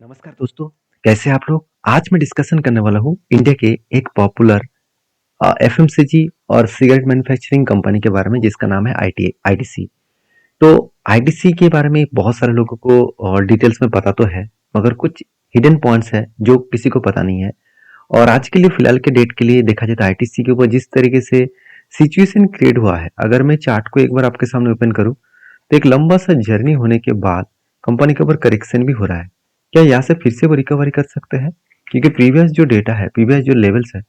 नमस्कार दोस्तों, कैसे हैं आप लोग? आज मैं डिस्कशन करने वाला हूँ इंडिया के एक पॉपुलर एफएमसीजी और सिगरेट मैन्युफैक्चरिंग कंपनी के बारे में जिसका नाम है आईटी आईटीसी। तो आईटीसी के बारे में बहुत सारे लोगों को डिटेल्स में पता तो है, मगर कुछ हिडन पॉइंट्स हैं जो किसी को पता नहीं है। और आज के लिए फिलहाल के डेट के लिए देखा जाए तो आईटीसी के ऊपर जिस तरीके से सिचुएशन क्रिएट हुआ है, अगर मैं चार्ट को एक बार आपके सामने ओपन करूँ तो एक लंबा सा जर्नी होने के बाद कंपनी के ऊपर करेक्शन भी हो रहा है। क्या यहाँ से फिर से वो रिकवरी कर सकते हैं? क्योंकि प्रीवियस जो डेटा है, प्रीवियस जो लेवल्स है,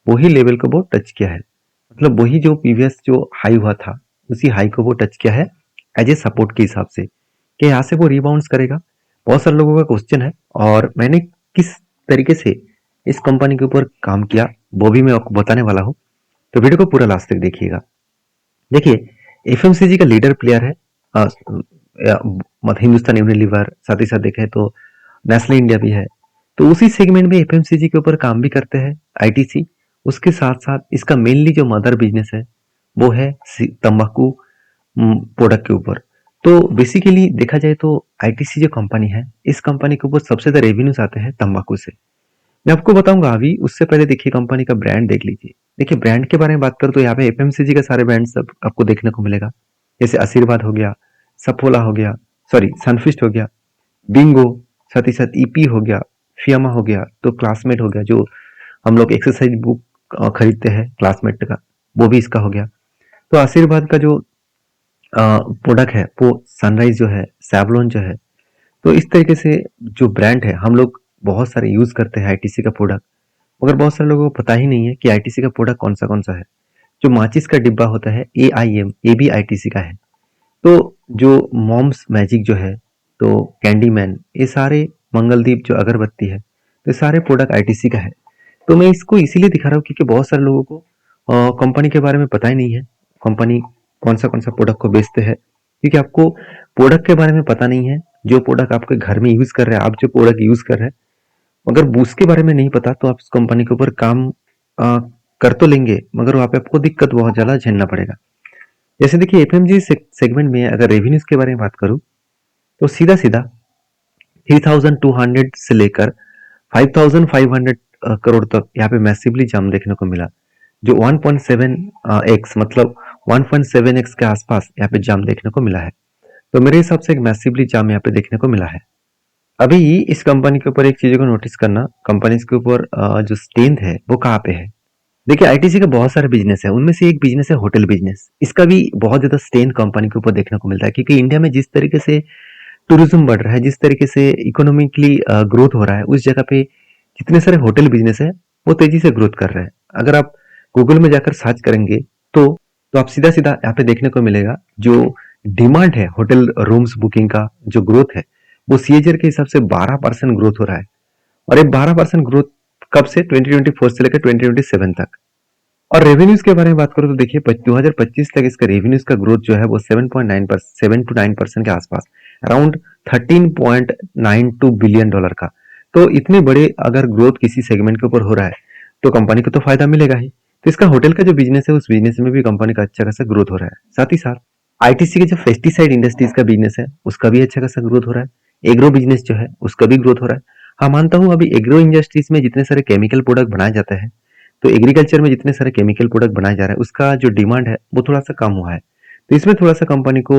वही लेवल को वो टच किया है। मतलब वही जो प्रीवियस जो हाई हुआ था, उसी हाई को वो टच किया है एज ए सपोर्ट के हिसाब से। क्या यहाँ से वो रिबाउंड करेगा? बहुत सारे लोगों का क्वेश्चन है और मैंने किस तरीके से इस कंपनी के ऊपर काम किया वो भी मैं आपको बताने वाला हूँ। तो वीडियो को पूरा लास्ट तक देखिएगा। देखिए, एफएमसीजी का लीडर प्लेयर है हिंदुस्तान यूनिलीवर, साथ ही साथ देखें तो नेस्ले इंडिया भी है। तो उसी सेगमेंट में एफएमसीजी के ऊपर काम भी करते हैं आईटीसी। उसके साथ साथ इसका मेनली जो मदर बिजनेस है वो है तंबाकू प्रोडक्ट के ऊपर। तो बेसिकली देखा जाए तो आईटीसी जो कंपनी है, इस कंपनी के ऊपर सबसे ज्यादा रेवेन्यूज आते हैं तंबाकू से। मैं आपको बताऊंगा अभी, उससे पहले देखिए कंपनी का ब्रांड देख लीजिए। देखिए ब्रांड के बारे में बात करूं तो यहाँ पे एफएमसीजी का सारे ब्रांड सब आपको देखने को मिलेगा। जैसे आशीर्वाद हो गया, सफोला हो गया, सॉरी सनफिस्ट हो गया, बिंगो, साथ ही साथ ईपी हो गया, फियामा हो गया, तो क्लासमेट हो गया जो हम लोग एक्सरसाइज बुक खरीदते हैं क्लासमेट का, वो भी इसका हो गया। तो आशीर्वाद का जो प्रोडक्ट है वो सनराइज जो है, सैवलॉन जो है। तो इस तरीके से जो ब्रांड है हम लोग बहुत सारे यूज करते हैं आईटीसी का प्रोडक्ट, मगर बहुत सारे लोगों को पता ही नहीं है कि आईटीसी का प्रोडक्ट कौन सा है। जो माचिस का डिब्बा होता है AIM, ये भी आईटीसी का है। तो जो मॉम्स मैजिक जो है, तो कैंडीमैन, ये सारे मंगलदीप जो अगरबत्ती है, तो ये सारे प्रोडक्ट आईटीसी का है। तो मैं इसको इसीलिए दिखा रहा हूँ क्योंकि बहुत सारे लोगों को कंपनी के बारे में पता ही नहीं है। कंपनी कौन सा प्रोडक्ट को बेचते हैं, क्योंकि आपको प्रोडक्ट के बारे में पता नहीं है। जो प्रोडक्ट आपके घर में यूज कर रहे हैं, आप जो प्रोडक्ट यूज कर रहे हैं, अगर उसके बारे में नहीं पता तो आप उस कंपनी के ऊपर काम अ, कर तो लेंगे, मगर वहां पे आपको दिक्कत बहुत ज्यादा झेलना पड़ेगा। जैसे देखिए एफएमजी सेगमेंट में अगर रेवेन्यूज के बारे में बात करूं तो सीधा सीधा 3200 से लेकर 5500 करोड़ तक यहाँ पे मैसिवली जंप देखने को मिला। जो 1.7x मतलब 1.7x के आसपास यहाँ पे जंप देखने को मिला है। तो मेरे हिसाब से एक मैसिवली जंप यहाँ पे देखने को मिला है। अभी इस कंपनी के ऊपर एक चीज को नोटिस करना, कंपनीज के ऊपर जो स्ट्रेंथ है वो कहाँ पे है। देखिए आईटीसी का बहुत सारे बिजनेस है, उनमें से एक बिजनेस है होटल बिजनेस। इसका भी बहुत ज्यादा स्ट्रेंथ कंपनी के ऊपर देखने को मिलता है, क्योंकि इंडिया में जिस तरीके से टूरिज्म बढ़ रहा है, जिस तरीके से इकोनॉमिकली ग्रोथ हो रहा है, उस जगह पे जितने सारे होटल बिजनेस है वो तेजी से ग्रोथ कर रहे हैं। अगर आप गूगल में जाकर सर्च करेंगे तो आप सीधा सीधा यहाँ पे देखने को मिलेगा जो डिमांड है होटल रूम्स बुकिंग का जो ग्रोथ है, वो सीएजर के हिसाब से 12% ग्रोथ हो रहा है। और ये 12% ग्रोथ कब से, 2024 से लेकर 2027 तक। और रेवेन्यूज के बारे में बात करूं तो देखिए 2025 तक इसका रेवेन्यूज का ग्रोथ जो है वो 7 to 9% के आसपास, अराउंड 13.92 बिलियन डॉलर का। तो इतने बड़े अगर ग्रोथ किसी सेगमेंट के ऊपर हो रहा है तो कंपनी को तो फायदा मिलेगा ही। तो इसका होटल का जो बिजनेस है उस बिजनेस में भी कंपनी का अच्छा खासा ग्रोथ हो रहा है। साथ ही साथ आईटीसी के जो पेस्टिसाइड इंडस्ट्रीज का बिजनेस है उसका भी अच्छा खासा ग्रोथ हो रहा है। एग्रो बिजनेस जो है उसका भी ग्रोथ हो रहा है। हाँ मानता हूँ, अभी एग्रो इंडस्ट्रीज में जितने सारे केमिकल प्रोडक्ट बनाए जाते हैं, तो एग्रीकल्चर में जितने सारे केमिकल प्रोडक्ट बनाए जा रहे हैं उसका जो डिमांड है वो थोड़ा सा कम हुआ है। तो इसमें थोड़ा सा कंपनी को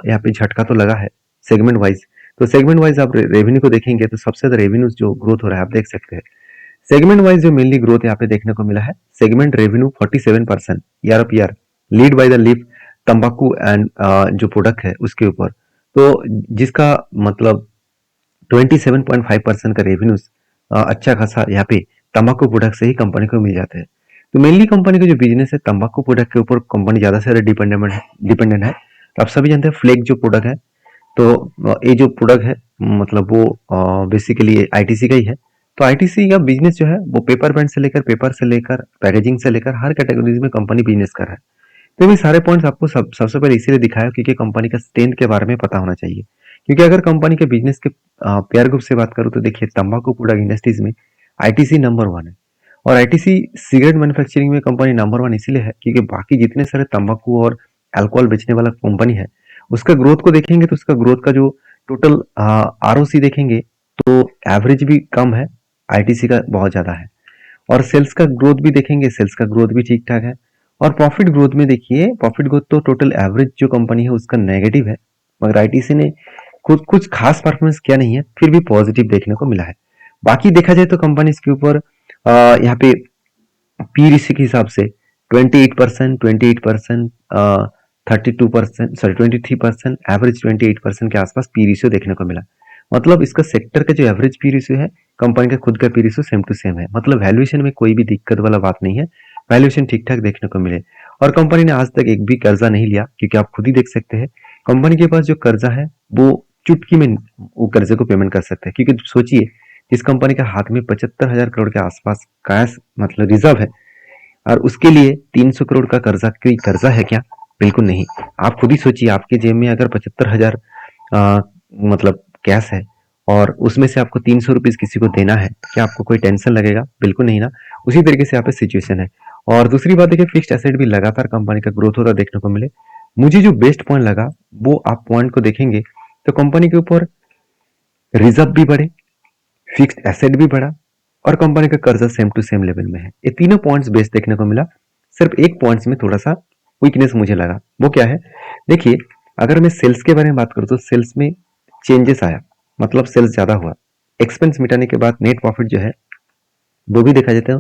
यहाँ पे झटका तो लगा है सेगमेंट वाइज। तो सेगमेंट वाइज आप रेवेन्यू को देखेंगे तो सबसे ज्यादा रेवेन्यू जो ग्रोथ हो रहा है आप देख सकते हैं। सेगमेंट वाइज जो मेनली ग्रोथ यहाँ पे देखने को मिला है, segment revenue 47% year of year, lead by the leaf तंबाकू एंड जो प्रोडक्ट है उसके ऊपर। तो जिसका मतलब 27.5% का रेवेन्यूज अच्छा खासा यहाँ पे तंबाकू प्रोडक्ट से ही कंपनी को मिल जाते हैं। तो मेनली कंपनी का जो बिजनेस है तंबाकू प्रोडक्ट के ऊपर कंपनी ज्यादा से ज्यादा डिपेंडेंट है। तो आप सभी जानते हैं फ्लेक जो प्रोडक्ट है, तो ये जो प्रोडक्ट है मतलब वो बेसिकली आईटीसी का ही है। तो आईटीसी का बिजनेस जो है वो पेपर से लेकर पैकेजिंग से लेकर हर कैटेगरीज में कंपनी बिजनेस कर रहा है। तो ये सारे पॉइंट्स आपको सबसे पहले इसीलिए दिखाया क्योंकि कंपनी का स्ट्रेंथ के बारे में पता होना चाहिए। क्योंकि अगर कंपनी के बिजनेस के पेयर ग्रुप से बात करूं तो देखिए तंबाकू प्रोडक्ट इंडस्ट्रीज में आईटीसी नंबर 1 है। और आईटीसी सिगरेट मैन्युफैक्चरिंग में कंपनी नंबर 1 इसीलिए है क्योंकि बाकी जितने सारे तंबाकू और अल्कोहल बेचने वाला कंपनी है उसका ग्रोथ को देखेंगे तो उसका ग्रोथ का जो टोटल आरओसी देखेंगे तो एवरेज भी कम है, आईटीसी का बहुत ज़्यादा है। और सेल्स का ग्रोथ भी देखेंगे, सेल्स का ग्रोथ भी ठीक ठाक है। और प्रॉफिट ग्रोथ में देखिए, प्रॉफिट ग्रोथ तो टोटल एवरेज जो कंपनी है उसका नेगेटिव है, मगर आईटीसी ने कुछ खास परफॉर्मेंस किया नहीं है, फिर भी पॉजिटिव देखने को मिला है। बाकी देखा जाए तो कंपनी इसके ऊपर यहाँ पे पी रेशियो के हिसाब से 28%, 28%, 32%, सॉरी 23%, एवरेज 28% के आसपास पी रेशियो देखने को मिला। मतलब इसका सेक्टर का जो एवरेज पी रेशियो है, कंपनी का खुद का P ratio same to same है। मतलब वैल्यूएशन में कोई भी दिक्कत वाला बात नहीं है, वैल्यूएशन ठीक ठाक देखने को मिले। और कंपनी ने आज तक एक भी कर्जा नहीं लिया, क्योंकि आप खुद ही देख सकते हैं कंपनी के पास जो कर्जा है वो चुटकी में वो कर्जे को पेमेंट कर सकते हैं। क्योंकि सोचिए, इस कंपनी के हाथ में 75,000 करोड़ के आसपास कैश मतलब रिजर्व है, और उसके लिए 300 करोड़ का कर्जा कोई कर्जा है क्या? बिल्कुल नहीं। आप खुद ही सोचिए, आपके जेब में अगर 75,000 मतलब कैश है और उसमें से आपको 300 रुपीज किसी को देना है, क्या आपको कोई टेंशन लगेगा? बिल्कुल नहीं ना। उसी तरीके से यहाँ पे सिचुएशन है। और दूसरी बात देखिए, फिक्स्ड एसेट भी लगातार कंपनी का ग्रोथ होता देखने को मिले। मुझे जो बेस्ट पॉइंट लगा, वो आप पॉइंट को देखेंगे तो कंपनी के ऊपर रिजर्व भी बढ़े, फिक्स्ड एसेट भी बढ़ा, और कंपनी का कर्जा सेम टू सेम लेवल में है। ये तीनों पॉइंट्स बेस्ट देखने को मिला। सिर्फ एक पॉइंट्स में थोड़ा सा वीकनेस मुझे लगा, वो क्या है? देखिए, अगर मैं सेल्स के बारे में बात करूं तो सेल्स में चेंजेस आया, मतलब सेल्स ज्यादा हुआ। एक्सपेंस मिटाने के बाद नेट प्रॉफिट जो है वो भी देखा जाता है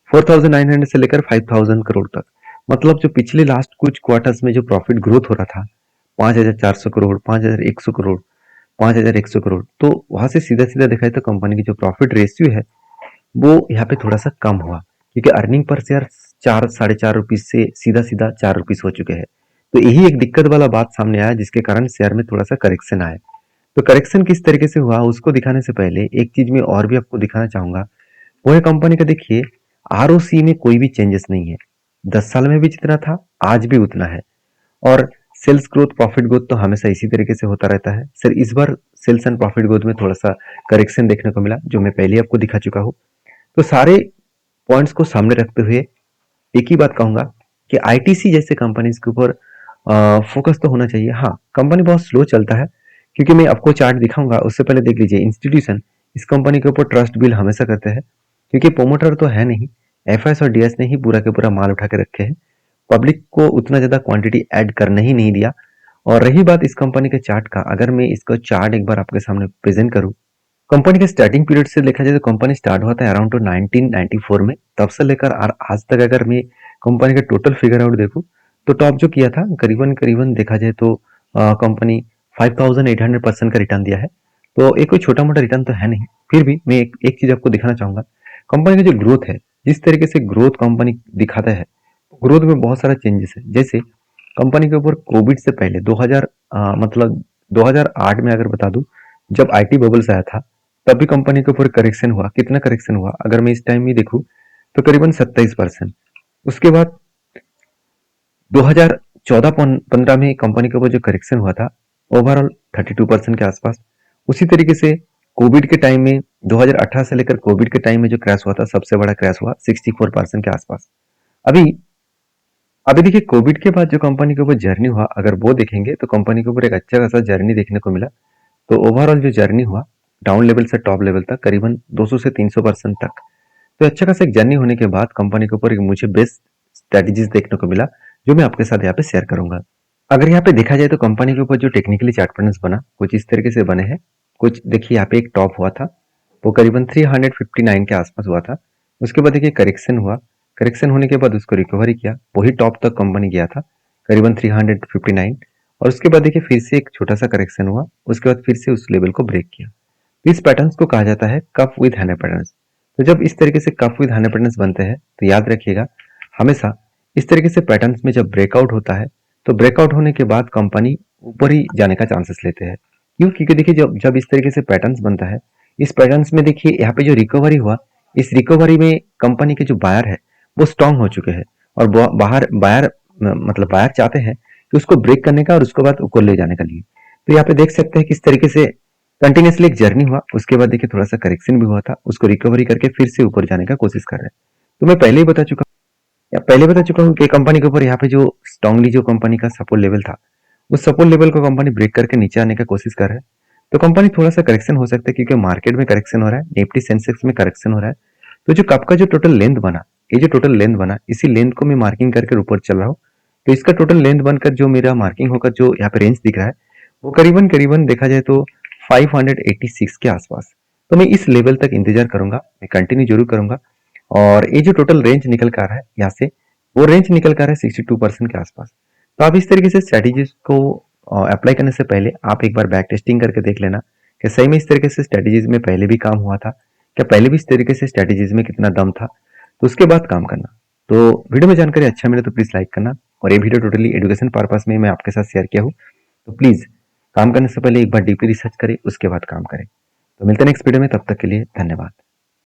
4,900 से लेकर 5,000 करोड़ तक। मतलब जो पिछले लास्ट कुछ क्वार्टर्स में जो प्रॉफिट ग्रोथ हो रहा था, 5,400 करोड़, 5,100 करोड़, 5,100 करोड़, तो वहां से सीधा सीधा देखा जाए तो कंपनी की जो प्रॉफिट रेशियो है वो यहाँ पे थोड़ा सा कम हुआ, क्योंकि अर्निंग पर शेयर 4-4.5 रुपीज से सीधा सीधा 4 रुपीज हो चुके हैं। तो यही एक दिक्कत वाला बात सामने आया, जिसके कारण शेयर में थोड़ा सा करेक्शन आया। तो करेक्शन किस तरीके से हुआ उसको दिखाने से पहले एक चीज मैं और भी आपको दिखाना चाहूंगा, वो है कंपनी का। देखिए, आरओसी में कोई भी चेंजेस नहीं है, 10 साल में भी जितना था आज भी उतना है। और सेल्स ग्रोथ, प्रॉफिट ग्रोथ तो हमेशा इसी तरीके से होता रहता है। सर, इस बार सेल्स एंड प्रॉफिट ग्रोथ में थोड़ा सा करेक्शन देखने को मिला, जो मैं पहले आपको दिखा चुका हूँ। तो सारे पॉइंट्स को सामने रखते हुए एक ही बात कहूंगा कि आईटीसी जैसे कंपनीज के ऊपर फोकस तो होना चाहिए। हाँ, कंपनी बहुत स्लो चलता है, क्योंकि मैं आपको चार्ट दिखाऊंगा, उससे पहले देख लीजिए इंस्टीट्यूशन इस कंपनी के ऊपर ट्रस्ट बिल हमेशा करते हैं, क्योंकि प्रोमोटर तो है नहीं, एफएस और डीएस ने ही पूरा के पूरा माल उठा के रखे हैं। पब्लिक को उतना ज्यादा क्वांटिटी ऐड करने ही नहीं दिया। और रही बात इस कंपनी के चार्ट का, अगर मैं इसका चार्ट एक बार आपके सामने प्रेजेंट करूं, कंपनी के स्टार्टिंग पीरियड से देखा जाए तो कंपनी स्टार्ट हुआ था अराउंड टू 1994 में। तब से लेकर आज तक अगर मैं कंपनी का टोटल फिगर आउट देखूं, तो टॉप जो किया था करीबन करीबन देखा जाए तो कंपनी 5,800% का रिटर्न दिया है। तो एक कोई छोटा मोटा रिटर्न तो है नहीं। फिर भी मैं एक चीज आपको दिखाना चाहूंगा, कंपनी का जो ग्रोथ है, जिस तरीके से ग्रोथ कंपनी दिखाता है, ग्रोथ में बहुत सारा चेंजेस है। जैसे कंपनी के ऊपर कोविड से पहले 2000 मतलब 2008 में अगर बता दूं, जब आईटी बबल्स आया था, तब भी कंपनी के ऊपर करेक्शन हुआ। कितना करेक्शन हुआ अगर मैं इस टाइम में देखूं, तो करीबन 27%। उसके बाद 2014-15 में कंपनी के ऊपर जो करेक्शन हुआ था, ओवरऑल 32% के आसपास। उसी तरीके से कोविड के टाइम में 2018 से लेकर कोविड के टाइम में जो क्रैश हुआ था, सबसे बड़ा क्रैश हुआ 64% के आसपास। अभी अभी देखिए, कोविड के बाद जो कंपनी के ऊपर जर्नी हुआ, अगर वो देखेंगे तो कंपनी के ऊपर एक अच्छा खासा जर्नी देखने को मिला। तो ओवरऑल जो जर्नी हुआ डाउन लेवल से टॉप लेवल तक करीबन 200 से 300% तक, तो अच्छा खासा एक जर्नी होने के बाद कंपनी के ऊपर एक मुझे बेस्ट स्ट्रेटेजीज देखने को मिला, जो मैं आपके साथ यहाँ पे शेयर करूंगा। अगर यहाँ पे देखा जाए तो कंपनी के ऊपर जो टेक्निकली चार्ट पैटर्न्स बना कुछ इस तरीके से बने हैं। कुछ देखिए, यहाँ पे एक टॉप हुआ था, वो करीबन 359 के आसपास हुआ था। उसके बाद देखिए करेक्शन हुआ, करेक्शन होने के बाद उसको रिकवरी किया, वही टॉप तक कंपनी गया था करीबन 359। और उसके बाद देखिए फिर से एक छोटा सा करेक्शन हुआ, उसके बाद फिर से उस लेवल को ब्रेक किया। तो इस पैटर्न्स को कहा जाता है कप विद हैने पैटर्न्स। तो जब इस तरीके से कप विद हैने पैटर्न्स बनते हैं, तो याद रखिएगा हमेशा इस तरीके से पैटर्न्स में जब ब्रेकआउट होता है, तो ब्रेकआउट होने के बाद कंपनी ऊपर ही जाने का चांसेस लेते हैं। क्यों? क्योंकि देखिए, जब जब इस तरीके से पैटर्न्स बनता है, इस पैटर्न्स में देखिए यहाँ पे जो रिकवरी हुआ, इस रिकवरी में कंपनी के जो बायर है वो स्ट्रांग हो चुके हैं, और बाहर बायर मतलब बायर चाहते हैं कि उसको ब्रेक करने का और उसके बाद ऊपर ले जाने का लिए। तो यहाँ पे देख सकते हैं किस तरीके से कंटिन्यूसली एक जर्नी हुआ, उसके बाद देखिए थोड़ा सा करेक्शन भी हुआ था, उसको रिकवरी करके फिर से ऊपर जाने का कोशिश कर रहे हैं। तो मैं पहले बता चुका हूँ कि कंपनी के ऊपर यहाँ पे जो स्ट्रांगली जो कंपनी का सपोर्ट लेवल था, उस सपोर्ट लेवल को कंपनी ब्रेक करके नीचे आने का कोशिश कर रहा है। तो कंपनी थोड़ा-सा करेक्शन हो सकता है क्योंकि मार्केट में करेक्शन हो रहा है, निफ्टी सेंसेक्स में करेक्शन हो रहा है। तो जो आपका जो टोटल लेंथ बना, ये जो टोटल लेंथ बना, इसी लेंथ को मैं मार्किंग करके ऊपर चल रहा हूँ। तो इसका टोटल लेंथ बनकर जो मेरा मार्किंग होगा, जो यहाँ पे रेंज दिख रहा है, वो करीबन-करीबन देखा जाए तो 586 के आसपास। तो मैं इस लेवल तक इंतजार करूंगा, मैं कंटिन्यू जरूर करूंगा। और ये जो टोटल रेंज निकल कर आ रहा है यहाँ से, वो रेंज निकल कर आ रहा है 62% के आसपास। तो आप इस तरीके से स्ट्रेटेजीज को अप्लाई करने से पहले आप एक बार बैक टेस्टिंग करके देख लेना कि सही में इस तरीके से स्ट्रेटेजीज में पहले भी काम हुआ था, क्या पहले भी इस तरीके से स्ट्रेटेजीज में कितना दम था, तो उसके बाद काम करना। तो वीडियो में जानकारी अच्छा मिले तो प्लीज लाइक करना, और ये वीडियो टोटली एजुकेशन पर्पस में मैं आपके साथ शेयर किया हूँ। तो प्लीज काम करने से पहले एक बार डीपली रिसर्च करें, उसके बाद काम करें। तो मिलते हैं नेक्स्ट वीडियो में, तब तक के लिए धन्यवाद।